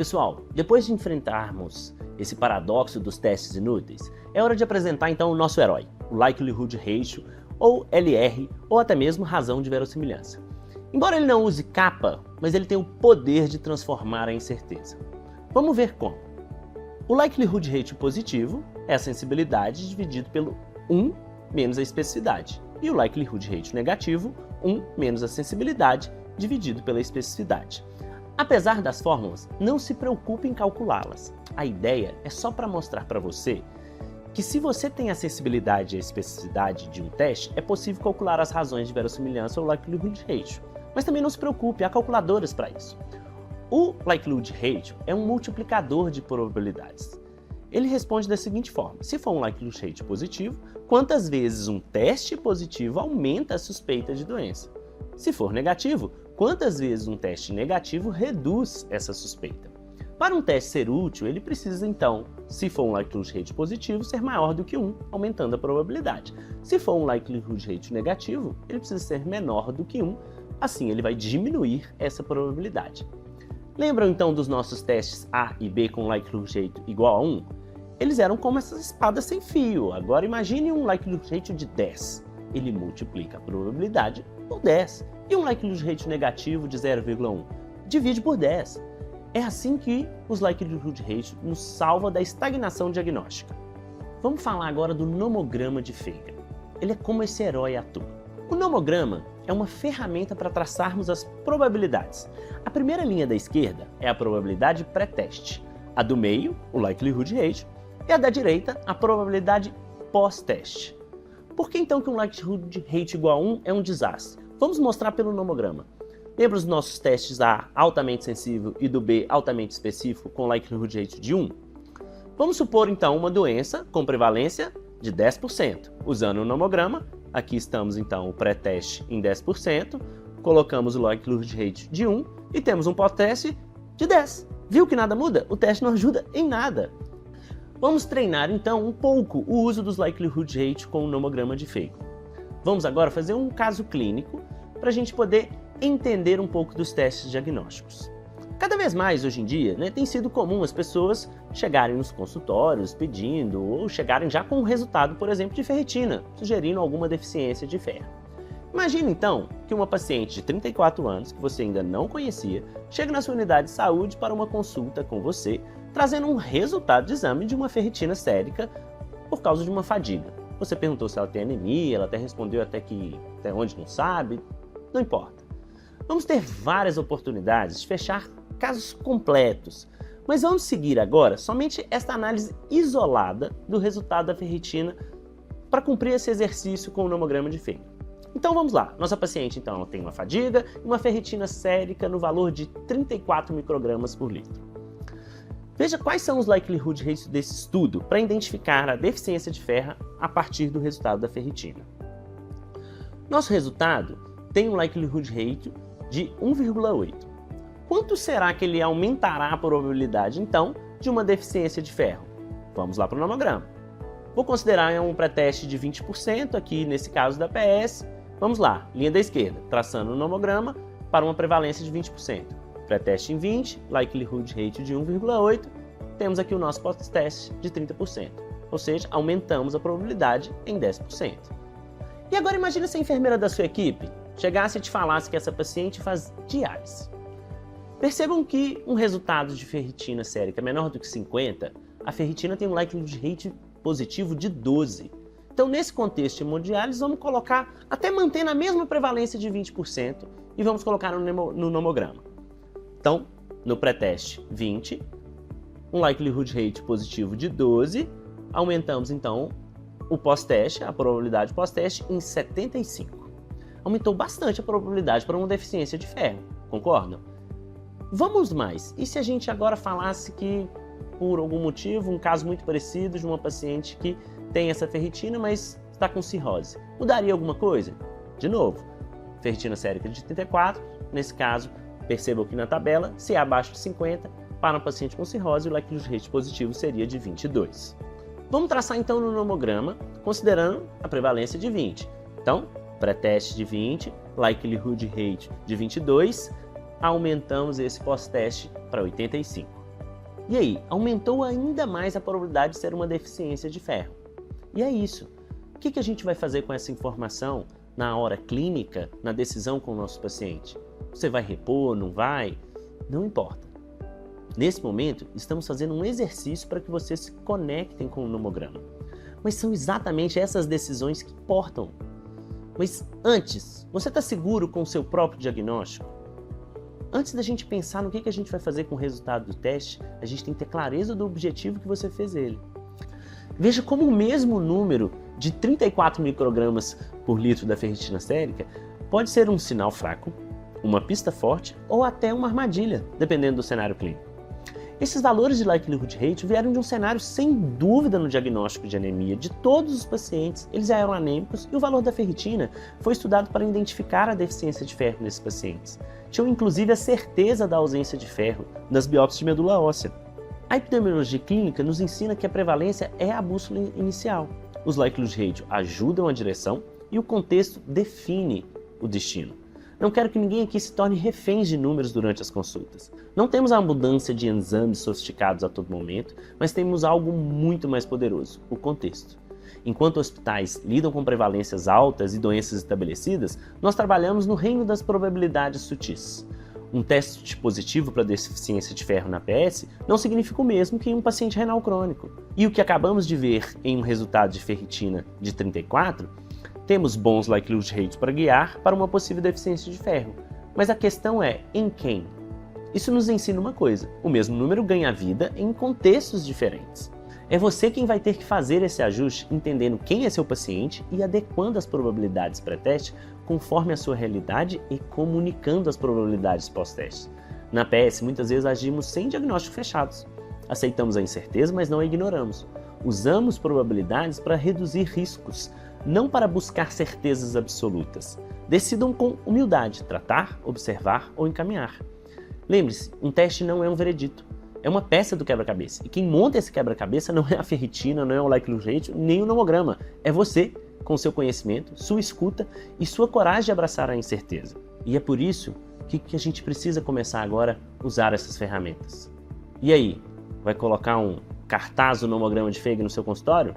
Pessoal, depois de enfrentarmos esse paradoxo dos testes inúteis, é hora de apresentar então o nosso herói, o Likelihood Ratio, ou LR, ou até mesmo razão de verossimilhança. Embora ele não use capa, mas ele tem o poder de transformar a incerteza. Vamos ver como. O Likelihood Ratio positivo é a sensibilidade dividido pelo 1 menos a especificidade, e o Likelihood Ratio negativo, 1 menos a sensibilidade dividido pela especificidade. Apesar das fórmulas, não se preocupe em calculá-las. A ideia é só para mostrar para você que se você tem a sensibilidade e a especificidade de um teste, é possível calcular as razões de verossimilhança ou Likelihood Ratio. Mas também não se preocupe, há calculadoras para isso. O Likelihood Ratio é um multiplicador de probabilidades. Ele responde da seguinte forma: se for um Likelihood Ratio positivo, quantas vezes um teste positivo aumenta a suspeita de doença? Se for negativo, quantas vezes um teste negativo reduz essa suspeita? Para um teste ser útil, ele precisa então, se for um Likelihood Ratio positivo, ser maior do que 1, aumentando a probabilidade. Se for um Likelihood Ratio negativo, ele precisa ser menor do que 1, assim ele vai diminuir essa probabilidade. Lembram então dos nossos testes A e B com Likelihood Ratio igual a 1? Eles eram como essas espadas sem fio. Agora imagine um Likelihood Ratio de 10. Ele multiplica a probabilidade por 10. E um Likelihood Ratio negativo de 0,1? Divide por 10. É assim que os Likelihood Ratio nos salva da estagnação diagnóstica. Vamos falar agora do nomograma de Feynman. Ele é como esse herói ator. O nomograma é uma ferramenta para traçarmos as probabilidades. A primeira linha da esquerda é a probabilidade pré-teste, a do meio, o Likelihood Ratio, e a da direita, a probabilidade pós-teste. Por que então que um Likelihood Ratio igual a 1 é um desastre? Vamos mostrar pelo nomograma. Lembra os nossos testes A altamente sensível e do B altamente específico com Likelihood Ratio de 1? Vamos supor então uma doença com prevalência de 10%. Usando o nomograma, aqui estamos então o pré-teste em 10%, colocamos o Likelihood Ratio de 1 e temos um pós-teste de 10. Viu que nada muda? O teste não ajuda em nada. Vamos treinar então um pouco o uso dos Likelihood Ratio com o nomograma de Feynman. Vamos agora fazer um caso clínico para a gente poder entender um pouco dos testes diagnósticos. Cada vez mais hoje em dia, tem sido comum as pessoas chegarem nos consultórios pedindo ou chegarem já com um resultado, por exemplo, de ferritina, sugerindo alguma deficiência de ferro. Imagine então que uma paciente de 34 anos, que você ainda não conhecia, chega na sua unidade de saúde para uma consulta com você, trazendo um resultado de exame de uma ferritina sérica por causa de uma fadiga. Você perguntou se ela tem anemia, ela até respondeu até onde não sabe, não importa. Vamos ter várias oportunidades de fechar casos completos, mas vamos seguir agora somente esta análise isolada do resultado da ferritina para cumprir esse exercício com o nomograma de Feynman. Então vamos lá, nossa paciente então ela tem uma fadiga e uma ferritina sérica no valor de 34 microgramas por litro. Veja quais são os Likelihood Ratios desse estudo para identificar a deficiência de ferro a partir do resultado da ferritina. Nosso resultado tem um Likelihood Ratio de 1,8. Quanto será que ele aumentará a probabilidade, então, de uma deficiência de ferro? Vamos lá para o nomograma. Vou considerar um pré-teste de 20%, aqui nesse caso da PS. Vamos lá, linha da esquerda, traçando o nomograma para uma prevalência de 20%. Pré-teste em 20, Likelihood Ratio de 1,8, temos aqui o nosso pós-teste de 30%. Ou seja, aumentamos a probabilidade em 10%. E agora imagine se a enfermeira da sua equipe chegasse e te falasse que essa paciente faz diálise. Percebam que um resultado de ferritina sérica menor do que 50, a ferritina tem um Likelihood Ratio positivo de 12. Então, nesse contexto de hemodiálise, vamos colocar, até mantendo a mesma prevalência de 20%, e vamos colocar no nomograma. Então, no pré-teste 20, um Likelihood Ratio positivo de 12, aumentamos então o pós-teste, a probabilidade pós-teste, em 75. Aumentou bastante a probabilidade para uma deficiência de ferro, concordam? Vamos mais, e se a gente agora falasse que, por algum motivo, um caso muito parecido de uma paciente que tem essa ferritina, mas está com cirrose, mudaria alguma coisa? De novo, ferritina sérica de 34, nesse caso, percebam que na tabela, se é abaixo de 50, para um paciente com cirrose, o Likelihood Ratio positivo seria de 22. Vamos traçar então no nomograma, considerando a prevalência de 20. Então, pré-teste de 20, Likelihood Ratio de 22, aumentamos esse pós-teste para 85. E aí, aumentou ainda mais a probabilidade de ser uma deficiência de ferro. E é isso. O que a gente vai fazer com essa informação na hora clínica, na decisão com o nosso paciente? Você vai repor, não vai? Não importa. Nesse momento, estamos fazendo um exercício para que vocês se conectem com o nomograma. Mas são exatamente essas decisões que importam. Mas antes, você está seguro com o seu próprio diagnóstico? Antes da gente pensar no que a gente vai fazer com o resultado do teste, a gente tem que ter clareza do objetivo que você fez ele. Veja como o mesmo número de 34 microgramas por litro da ferritina sérica pode ser um sinal fraco, uma pista forte ou até uma armadilha, dependendo do cenário clínico. Esses valores de likelihood ratio vieram de um cenário sem dúvida no diagnóstico de anemia de todos os pacientes. Eles já eram anêmicos e o valor da ferritina foi estudado para identificar a deficiência de ferro nesses pacientes. Tinham inclusive a certeza da ausência de ferro nas biópsias de medula óssea. A epidemiologia clínica nos ensina que a prevalência é a bússola inicial. Os likelihood ratio ajudam a direção e o contexto define o destino. Não quero que ninguém aqui se torne reféns de números durante as consultas. Não temos a abundância de exames sofisticados a todo momento, mas temos algo muito mais poderoso, o contexto. Enquanto hospitais lidam com prevalências altas e doenças estabelecidas, nós trabalhamos no reino das probabilidades sutis. Um teste positivo para deficiência de ferro na PS não significa o mesmo que em um paciente renal crônico. E o que acabamos de ver em um resultado de ferritina de 34, temos bons likelihood rates para guiar para uma possível deficiência de ferro. Mas a questão é, em quem? Isso nos ensina uma coisa, o mesmo número ganha vida em contextos diferentes. É você quem vai ter que fazer esse ajuste, entendendo quem é seu paciente e adequando as probabilidades pré-teste conforme a sua realidade e comunicando as probabilidades pós-teste. Na PS, muitas vezes agimos sem diagnósticos fechados. Aceitamos a incerteza, mas não a ignoramos. Usamos probabilidades para reduzir riscos, não para buscar certezas absolutas. Decidam com humildade, tratar, observar ou encaminhar. Lembre-se, um teste não é um veredito. É uma peça do quebra-cabeça. E quem monta esse quebra-cabeça não é a ferritina, não é o likelihood ratio, nem o nomograma. É você, com seu conhecimento, sua escuta e sua coragem de abraçar a incerteza. E é por isso que a gente precisa começar agora a usar essas ferramentas. E aí, vai colocar um cartaz do nomograma de Feigen no seu consultório?